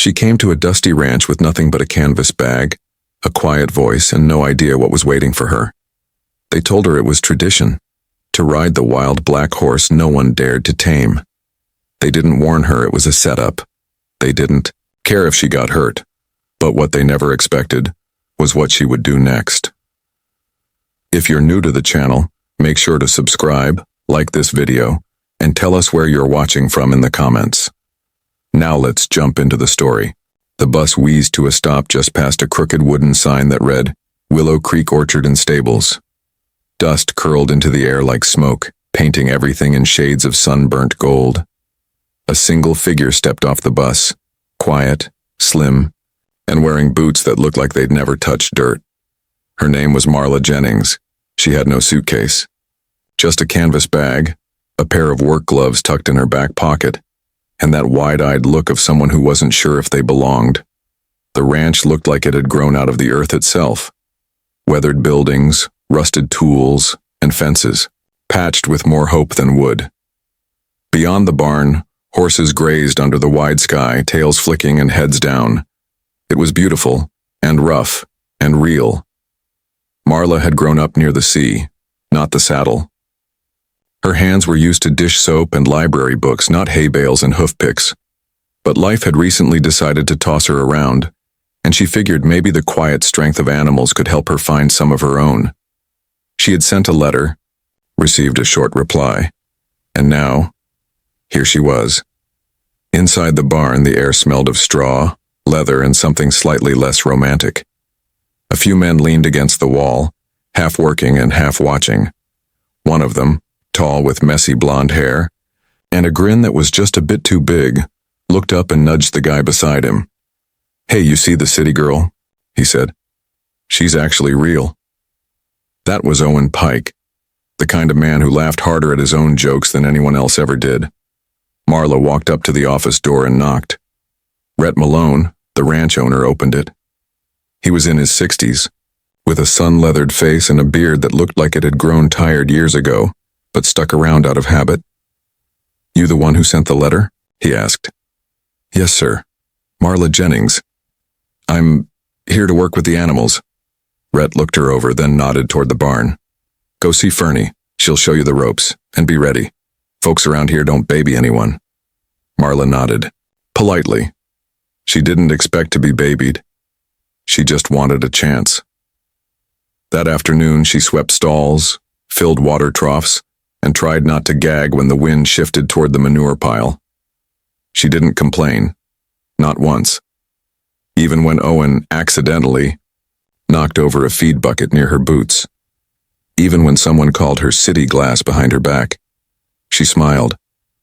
She came to a dusty ranch with nothing but a canvas bag, a quiet voice, and no idea what was waiting for her. They told her it was tradition, to ride the wild black horse no one dared to tame. They didn't warn her it was a setup. They didn't care if she got hurt. But what they never expected was what she would do next. If you're new to the channel, make sure to subscribe, like this video, and tell us where you're watching from in the comments. Now let's jump into the story. The bus wheezed to a stop just past a crooked wooden sign that read, Willow Creek Orchard and Stables. Dust curled into the air like smoke, painting everything in shades of sunburnt gold. A single figure stepped off the bus, quiet, slim, and wearing boots that looked like they'd never touched dirt. Her name was Marla Jennings. She had no suitcase. Just a canvas bag, a pair of work gloves tucked in her back pocket, and that wide-eyed look of someone who wasn't sure if they belonged. The ranch looked like it had grown out of the earth itself. Weathered buildings, rusted tools, and fences, patched with more hope than wood. Beyond the barn, horses grazed under the wide sky, tails flicking and heads down. It was beautiful, and rough, and real. Marla had grown up near the sea, not the saddle. Her hands were used to dish soap and library books, not hay bales and hoof picks. But life had recently decided to toss her around, and she figured maybe the quiet strength of animals could help her find some of her own. She had sent a letter, received a short reply, and now, here she was. Inside the barn, the air smelled of straw, leather, and something slightly less romantic. A few men leaned against the wall, half working and half watching. One of them, tall with messy blonde hair, and a grin that was just a bit too big, looked up and nudged the guy beside him. "Hey, you see the city girl?" he said. "She's actually real." That was Owen Pike, the kind of man who laughed harder at his own jokes than anyone else ever did. Marla walked up to the office door and knocked. Rhett Malone, the ranch owner, opened it. He was in his 60s, with a sun-leathered face and a beard that looked like it had grown tired years ago, but stuck around out of habit. "You the one who sent the letter?" he asked. "Yes, sir. Marla Jennings. I'm here to work with the animals." Rhett looked her over, then nodded toward the barn. "Go see Fernie. She'll show you the ropes, and be ready. Folks around here don't baby anyone." Marla nodded, politely. She didn't expect to be babied. She just wanted a chance. That afternoon, she swept stalls, filled water troughs, and tried not to gag when the wind shifted toward the manure pile. She didn't complain, not once. Even when Owen accidentally knocked over a feed bucket near her boots. Even when someone called her city glass behind her back. She smiled,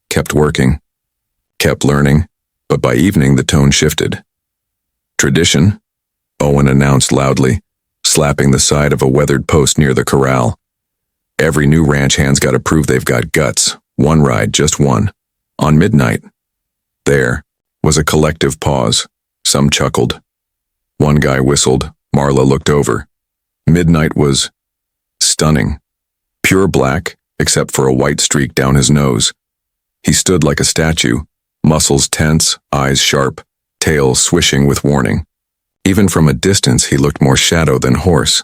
kept working, kept learning, but by evening the tone shifted. "Tradition," Owen announced loudly, slapping the side of a weathered post near the corral. "Every new ranch hand's got to prove they've got guts. One ride, just one. On midnight." There was a collective pause. Some chuckled. One guy whistled. Marla looked over. Midnight was stunning. Pure black, except for a white streak down his nose. He stood like a statue, muscles tense, eyes sharp, tail swishing with warning. Even from a distance, he looked more shadow than horse.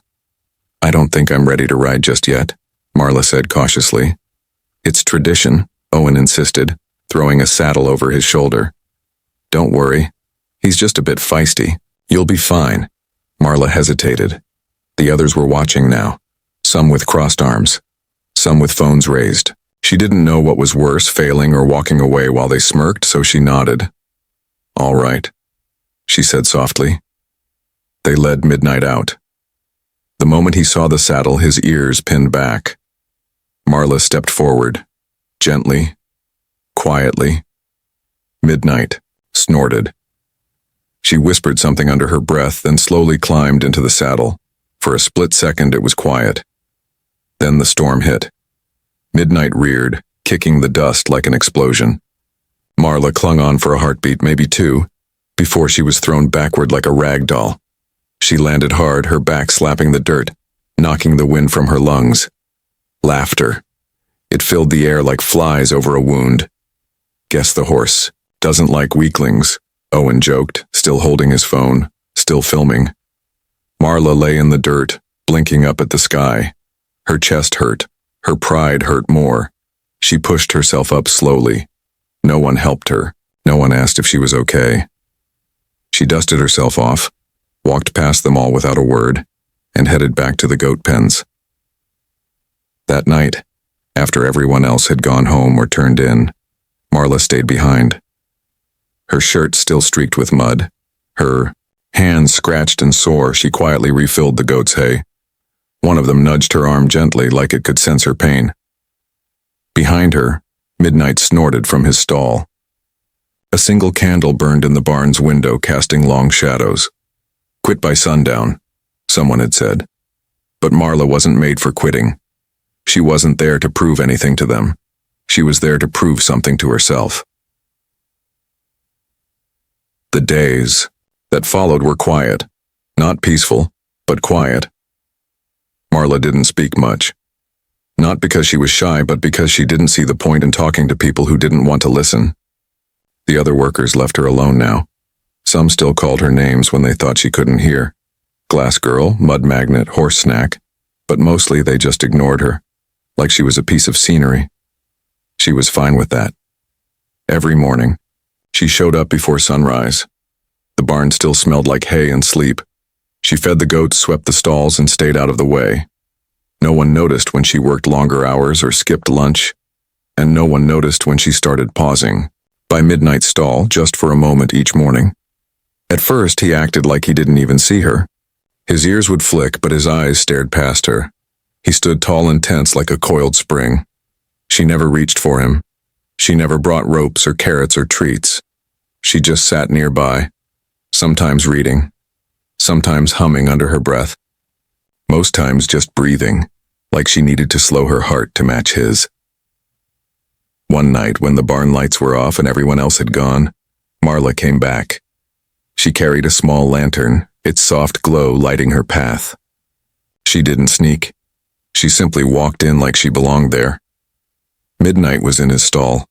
"I don't think I'm ready to ride just yet," Marla said cautiously. "It's tradition," Owen insisted, throwing a saddle over his shoulder. "Don't worry. He's just a bit feisty. You'll be fine." Marla hesitated. The others were watching now, some with crossed arms, some with phones raised. She didn't know what was worse, failing or walking away while they smirked, so she nodded. "All right," she said softly. They led Midnight out. The moment he saw the saddle, his ears pinned back. Marla stepped forward, gently, quietly. Midnight snorted. She whispered something under her breath, then slowly climbed into the saddle. For a split second, it was quiet. Then the storm hit. Midnight reared, kicking the dust like an explosion. Marla clung on for a heartbeat, maybe two, before she was thrown backward like a rag doll. She landed hard, her back slapping the dirt, knocking the wind from her lungs. Laughter. It filled the air like flies over a wound. "Guess the horse doesn't like weaklings," Owen joked, still holding his phone, still filming. Marla lay in the dirt, blinking up at the sky. Her chest hurt. Her pride hurt more. She pushed herself up slowly. No one helped her. No one asked if she was okay. She dusted herself off, walked past them all without a word, and headed back to the goat pens. That night, after everyone else had gone home or turned in, Marla stayed behind. Her shirt still streaked with mud. Her hands scratched and sore, she quietly refilled the goats' hay. One of them nudged her arm gently, like it could sense her pain. Behind her, Midnight snorted from his stall. A single candle burned in the barn's window, casting long shadows. "Quit by sundown," someone had said. But Marla wasn't made for quitting. She wasn't there to prove anything to them. She was there to prove something to herself. The days that followed were quiet. Not peaceful, but quiet. Marla didn't speak much. Not because she was shy, but because she didn't see the point in talking to people who didn't want to listen. The other workers left her alone now. Some still called her names when they thought she couldn't hear. Glass girl, mud magnet, horse snack. But mostly they just ignored her, like she was a piece of scenery. She was fine with that. Every morning, she showed up before sunrise. The barn still smelled like hay and sleep. She fed the goats, swept the stalls, and stayed out of the way. No one noticed when she worked longer hours or skipped lunch, and no one noticed when she started pausing by Midnight's stall just for a moment each morning. At first, he acted like he didn't even see her. His ears would flick, but his eyes stared past her. He stood tall and tense like a coiled spring. She never reached for him. She never brought ropes or carrots or treats. She just sat nearby, sometimes reading, sometimes humming under her breath, most times just breathing, like she needed to slow her heart to match his. One night, when the barn lights were off and everyone else had gone, Marla came back. She carried a small lantern, its soft glow lighting her path. She didn't sneak. She simply walked in like she belonged there. Midnight was in his stall,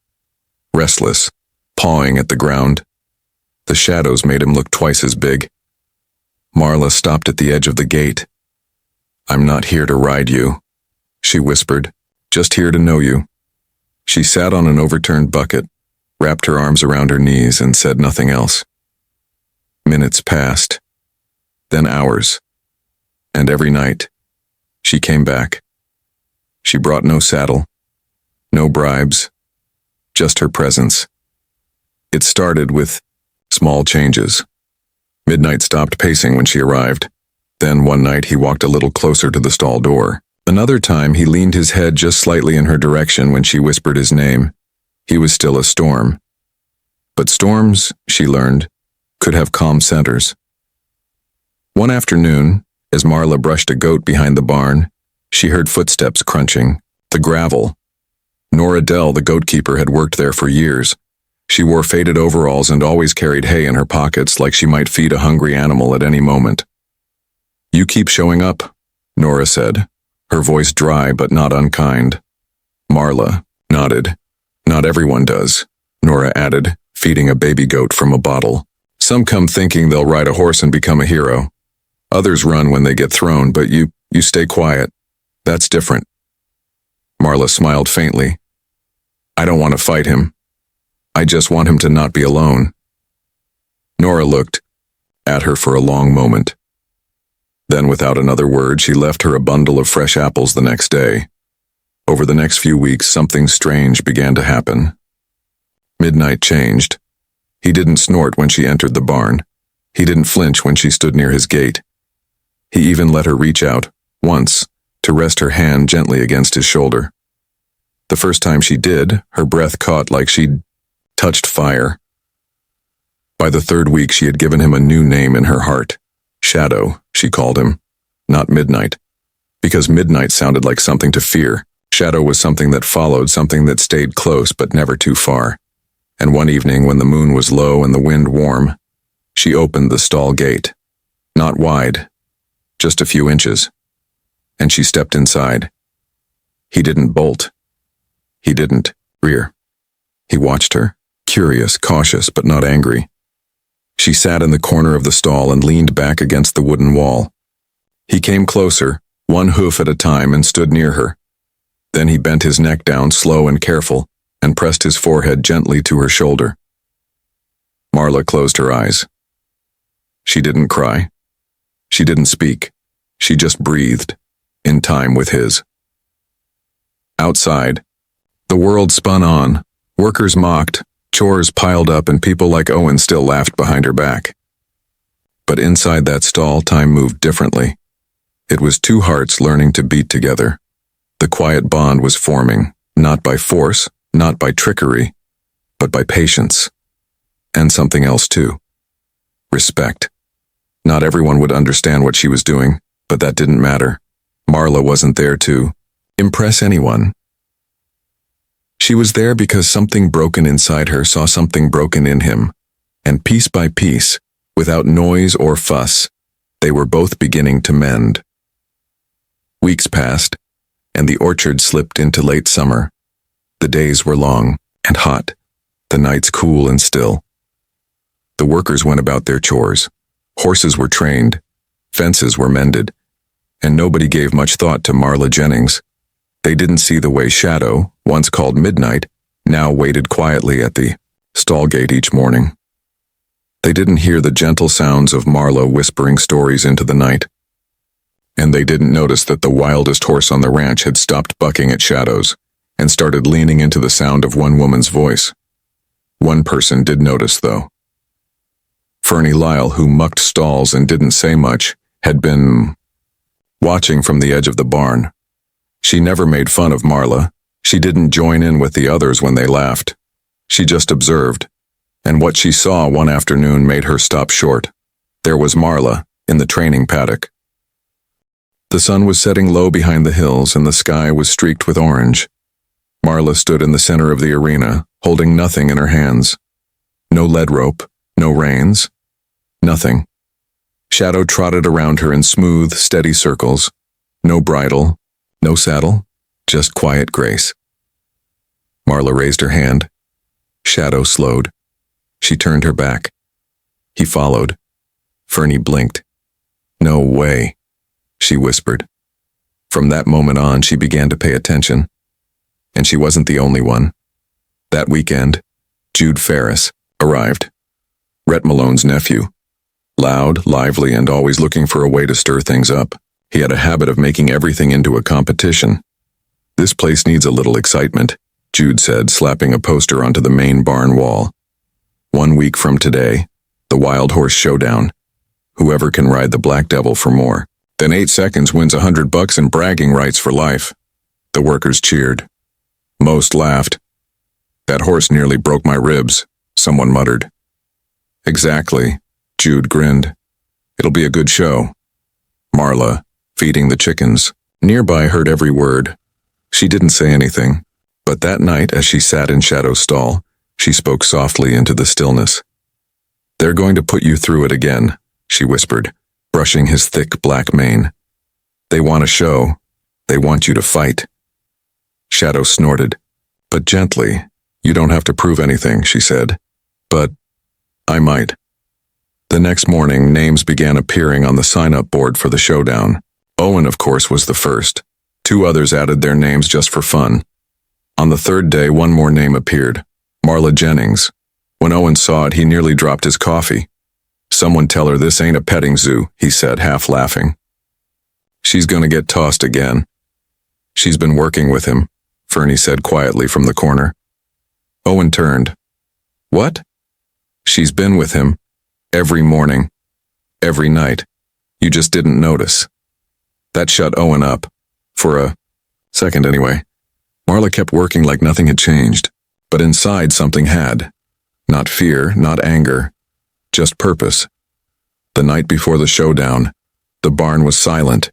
restless, pawing at the ground. The shadows made him look twice as big. Marla stopped at the edge of the gate. "I'm not here to ride you," she whispered, "just here to know you." She sat on an overturned bucket, wrapped her arms around her knees, and said nothing else. Minutes passed, then hours, and every night, she came back. She brought no saddle, no bribes, just her presence. It started with small changes. Midnight stopped pacing when she arrived. Then one night he walked a little closer to the stall door. Another time he leaned his head just slightly in her direction when she whispered his name. He was still a storm. But storms, she learned, could have calm centers. One afternoon, as Marla brushed a goat behind the barn, she heard footsteps crunching, the gravel. Nora Dell, the goat keeper, had worked there for years. She wore faded overalls and always carried hay in her pockets like she might feed a hungry animal at any moment. "You keep showing up," Nora said, her voice dry but not unkind. Marla nodded. "Not everyone does," Nora added, feeding a baby goat from a bottle. "Some come thinking they'll ride a horse and become a hero. Others run when they get thrown, but you stay quiet. That's different." Marla smiled faintly. "I don't want to fight him. I just want him to not be alone." Nora looked at her for a long moment. Then, without another word, she left her a bundle of fresh apples the next day. Over the next few weeks, something strange began to happen. Midnight changed. He didn't snort when she entered the barn. He didn't flinch when she stood near his gate. He even let her reach out, once, to rest her hand gently against his shoulder. The first time she did, her breath caught like she'd touched fire. By the third week, she had given him a new name in her heart. Shadow, she called him, not Midnight, because Midnight sounded like something to fear. Shadow was something that followed, something that stayed close but never too far. And one evening, when the moon was low and the wind warm, she opened the stall gate. Not wide, just a few inches. And she stepped inside. He didn't bolt. He didn't rear. He watched her, curious, cautious, but not angry. She sat in the corner of the stall and leaned back against the wooden wall. He came closer, one hoof at a time, and stood near her. Then he bent his neck down, slow and careful, and pressed his forehead gently to her shoulder. Marla closed her eyes. She didn't cry. She didn't speak. She just breathed, in time with his. Outside, the world spun on. Workers mocked, chores piled up, and people like Owen still laughed behind her back. But inside that stall, time moved differently. It was two hearts learning to beat together. The quiet bond was forming, not by force, not by trickery, but by patience. And something else too. Respect. Not everyone would understand what she was doing, but that didn't matter. Marla wasn't there to impress anyone. She was there because something broken inside her saw something broken in him, and piece by piece, without noise or fuss, they were both beginning to mend. Weeks passed, and the orchard slipped into late summer. The days were long and hot, the nights cool and still. The workers went about their chores. Horses were trained, fences were mended, and nobody gave much thought to Marla Jennings. They didn't see the way Shadow, once called Midnight, now waited quietly at the stall gate each morning. They didn't hear the gentle sounds of Marla whispering stories into the night. And they didn't notice that the wildest horse on the ranch had stopped bucking at Shadow's and started leaning into the sound of one woman's voice. One person did notice, though. Fernie Lyle, who mucked stalls and didn't say much, had been watching from the edge of the barn. She never made fun of Marla. She didn't join in with the others when they laughed. She just observed, and what she saw one afternoon made her stop short. There was Marla in the training paddock. The sun was setting low behind the hills, and the sky was streaked with orange. Marla stood in the center of the arena, holding nothing in her hands. No lead rope, no reins, nothing. Shadow trotted around her in smooth, steady circles. No bridle, no saddle, just quiet grace. Marla raised her hand. Shadow slowed. She turned her back. He followed. Fernie blinked. "No way," she whispered. From that moment on, she began to pay attention. And she wasn't the only one. That weekend, Jude Ferris arrived. Rhett Malone's nephew. Loud, lively, and always looking for a way to stir things up. He had a habit of making everything into a competition. "This place needs a little excitement," Jude said, slapping a poster onto the main barn wall. "1 week from today, the Wild Horse Showdown. Whoever can ride the Black Devil for more than 8 seconds wins $100 in bragging rights for life." The workers cheered. Most laughed. "That horse nearly broke my ribs," someone muttered. "Exactly," Jude grinned. "It'll be a good show." Marla, feeding the chickens, nearby, heard every word. She didn't say anything, but that night, as she sat in Shadow's stall, she spoke softly into the stillness. "They're going to put you through it again," she whispered, brushing his thick black mane. "They want a show. They want you to fight." Shadow snorted. "But gently. You don't have to prove anything," she said. "But I might." The next morning, names began appearing on the sign-up board for the showdown. Owen, of course, was the first. 2 others added their names just for fun. On the 3rd day, one more name appeared. Marla Jennings. When Owen saw it, he nearly dropped his coffee. "Someone tell her this ain't a petting zoo," he said, half laughing. "She's gonna get tossed again." "She's been working with him," Fernie said quietly from the corner. Owen turned. "What?" "She's been with him. Every morning. Every night. You just didn't notice." That shut Owen up. For a second anyway. Marla kept working like nothing had changed. But inside something had. Not fear, not anger. Just purpose. The night before the showdown, the barn was silent.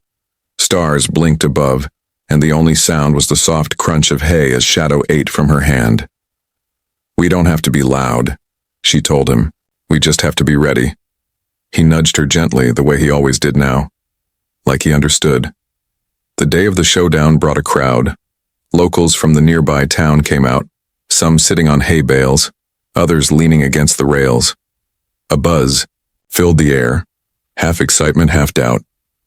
Stars blinked above, and the only sound was the soft crunch of hay as Shadow ate from her hand. "We don't have to be loud," she told him. "We just have to be ready." He nudged her gently, the way he always did now. Like he understood. The day of the showdown brought a crowd. Locals from the nearby town came out, some sitting on hay bales, others leaning against the rails. A buzz filled the air, half excitement, half doubt.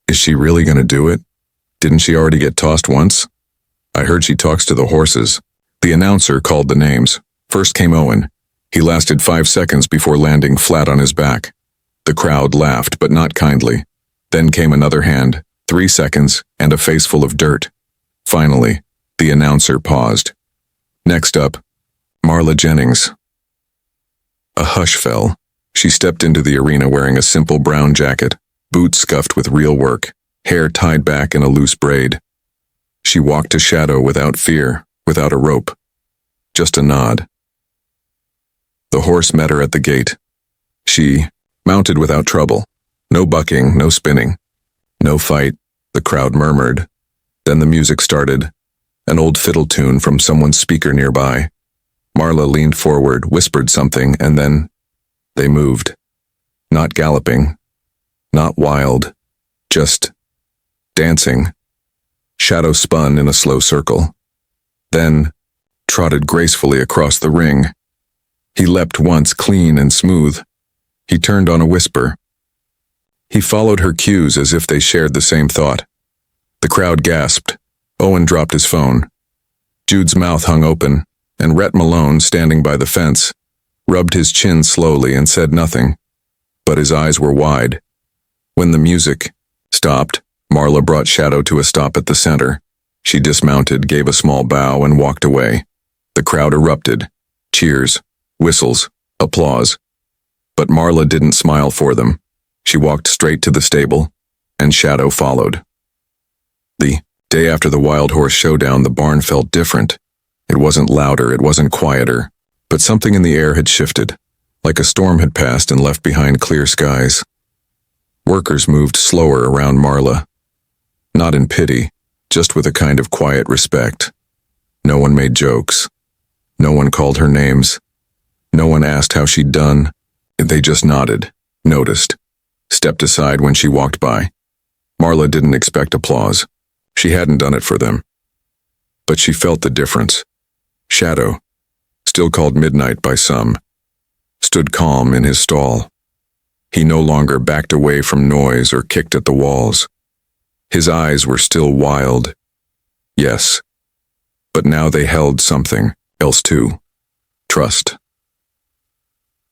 Is she really going to do it? Didn't she already get tossed once? I heard she talks to the horses. The announcer called the names. First came Owen. He lasted 5 seconds before landing flat on his back. The crowd laughed, but not kindly. Then came another hand, 3 seconds, and a face full of dirt. Finally, the announcer paused. Next up, Marla Jennings. A hush fell. She stepped into the arena wearing a simple brown jacket, boots scuffed with real work, hair tied back in a loose braid. She walked to Shadow without fear, without a rope. Just a nod. The horse met her at the gate. She mounted without trouble. No bucking, no spinning. No fight, the crowd murmured. Then the music started, an old fiddle tune from someone's speaker nearby. Marla leaned forward, whispered something, and then they moved. Not galloping, not wild, just dancing. Shadow spun in a slow circle, then trotted gracefully across the ring. He leapt once, clean and smooth. He turned on a whisper. He followed her cues as if they shared the same thought. The crowd gasped. Owen dropped his phone. Jude's mouth hung open, and Rhett Malone, standing by the fence, rubbed his chin slowly and said nothing, but his eyes were wide. When the music stopped, Marla brought Shadow to a stop at the center. She dismounted, gave a small bow, and walked away. The crowd erupted. Cheers, whistles, applause. But Marla didn't smile for them. She walked straight to the stable, and Shadow followed. The day after the Wild Horse Showdown, the barn felt different. It wasn't louder, it wasn't quieter, but something in the air had shifted, like a storm had passed and left behind clear skies. Workers moved slower around Marla, not in pity, just with a kind of quiet respect. No one made jokes. No one called her names. No one asked how she'd done. They just nodded, noticed, stepped aside when she walked by. Marla didn't expect applause. She hadn't done it for them. But she felt the difference. Shadow, still called Midnight by some, stood calm in his stall. He no longer backed away from noise or kicked at the walls. His eyes were still wild. Yes, but now they held something else too. Trust.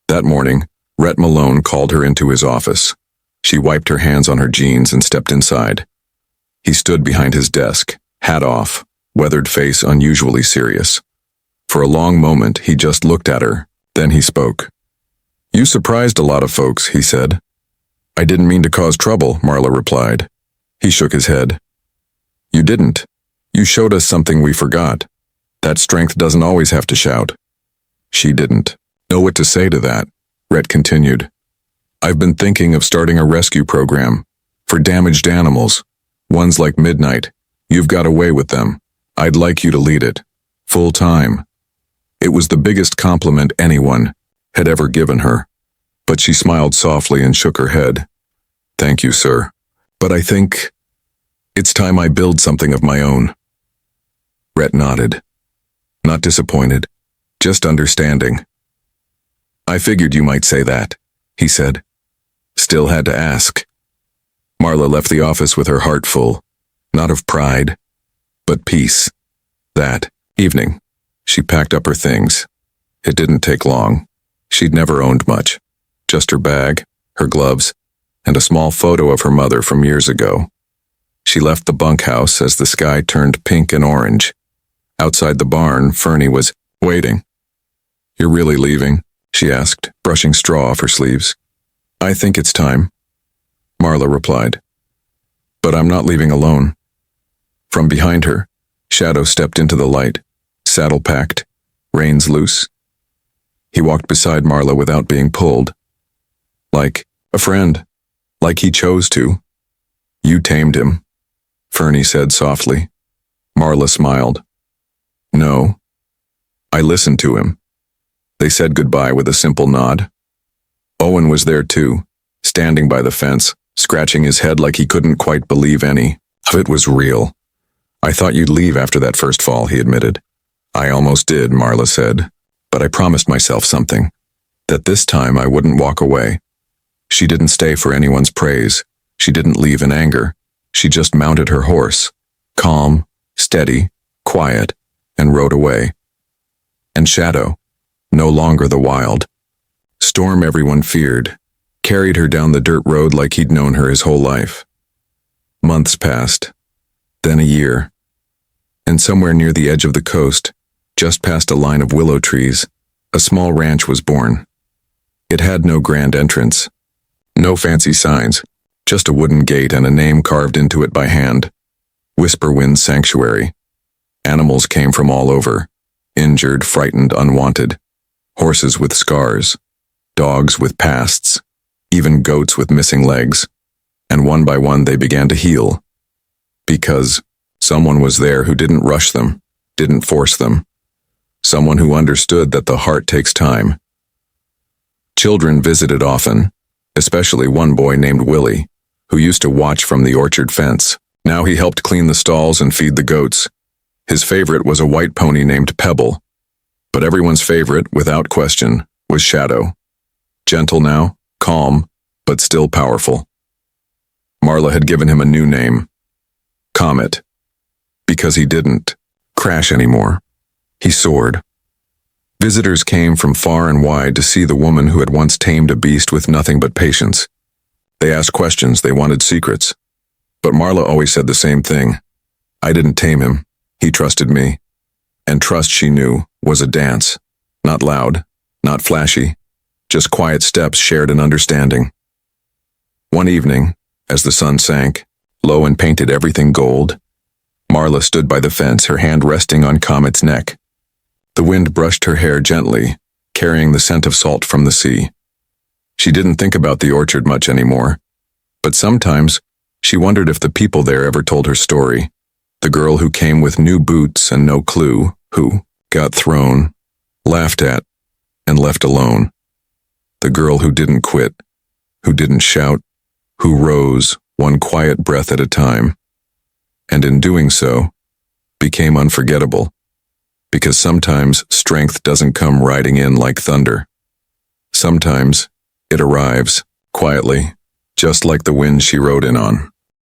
That morning, Rhett Malone called her into his office. She wiped her hands on her jeans and stepped inside. He stood behind his desk, hat off, weathered face unusually serious. For a long moment, he just looked at her, then he spoke. "You surprised a lot of folks," he said. "I didn't mean to cause trouble," Marla replied. He shook his head. "You didn't. You showed us something we forgot. That strength doesn't always have to shout." She didn't know what to say to that. Rhett continued. "I've been thinking of starting a rescue program for damaged animals, ones like Midnight. You've got away with them. I'd like you to lead it, full time." It was the biggest compliment anyone had ever given her, but she smiled softly and shook her head. "Thank you, sir. But I think it's time I build something of my own." Rhett nodded. Not disappointed, just understanding. "I figured you might say that," he said. Still had to ask. Marla left the office with her heart full, not of pride, but peace. That evening, she packed up her things. It didn't take long. She'd never owned much. Just her bag, her gloves, and a small photo of her mother from years ago. She left the bunkhouse as the sky turned pink and orange. Outside the barn, Fernie was waiting. "You're really leaving?" she asked, brushing straw off her sleeves. "I think it's time," Marla replied. "But I'm not leaving alone." From behind her, Shadow stepped into the light, saddle packed, reins loose. He walked beside Marla without being pulled. Like a friend, like he chose to. "You tamed him," Fernie said softly. Marla smiled. "No, I listened to him." They said goodbye with a simple nod. Owen was there too, standing by the fence, scratching his head like he couldn't quite believe any of it was real. "I thought you'd leave after that first fall," he admitted. "I almost did," Marla said, "but I promised myself something. that this time I wouldn't walk away. She didn't stay for anyone's praise. She didn't leave in anger. She just mounted her horse, calm, steady, quiet, and rode away. And Shadow, no longer the wild storm everyone feared, carried her down the dirt road like he'd known her his whole life. Months passed, then a year, and somewhere near the edge of the coast, just past a line of willow trees, a small ranch was born. It had no grand entrance, no fancy signs, just a wooden gate and a name carved into it by hand. Whisperwind Sanctuary. Animals came from all over, injured, frightened, unwanted. Horses with scars, dogs with pasts, even goats with missing legs. And one by one they began to heal. Because someone was there who didn't rush them, didn't force them. Someone who understood that the heart takes time. Children visited often, especially one boy named Willie, who used to watch from the orchard fence. Now he helped clean the stalls and feed the goats. His favorite was a white pony named Pebble. But everyone's favorite, without question, was Shadow. Gentle now, calm, but still powerful. Marla had given him a new name, Comet, because he didn't crash anymore. He soared. Visitors came from far and wide to see the woman who had once tamed a beast with nothing but patience. They asked questions, they wanted secrets. But Marla always said the same thing. I didn't tame him. He trusted me. And trust, she knew, was a dance. Not loud, not flashy, just quiet steps shared in understanding. One evening, as the sun sank, low and painted everything gold, Marla stood by the fence, her hand resting on Comet's neck. The wind brushed her hair gently, carrying the scent of salt from the sea. She didn't think about the orchard much anymore, but sometimes she wondered if the people there ever told her story. The girl who came with new boots and no clue, who got thrown, laughed at, and left alone. The girl who didn't quit, who didn't shout, who rose one quiet breath at a time, and in doing so, became unforgettable. Because sometimes strength doesn't come riding in like thunder. Sometimes it arrives quietly, just like the wind she rode in on.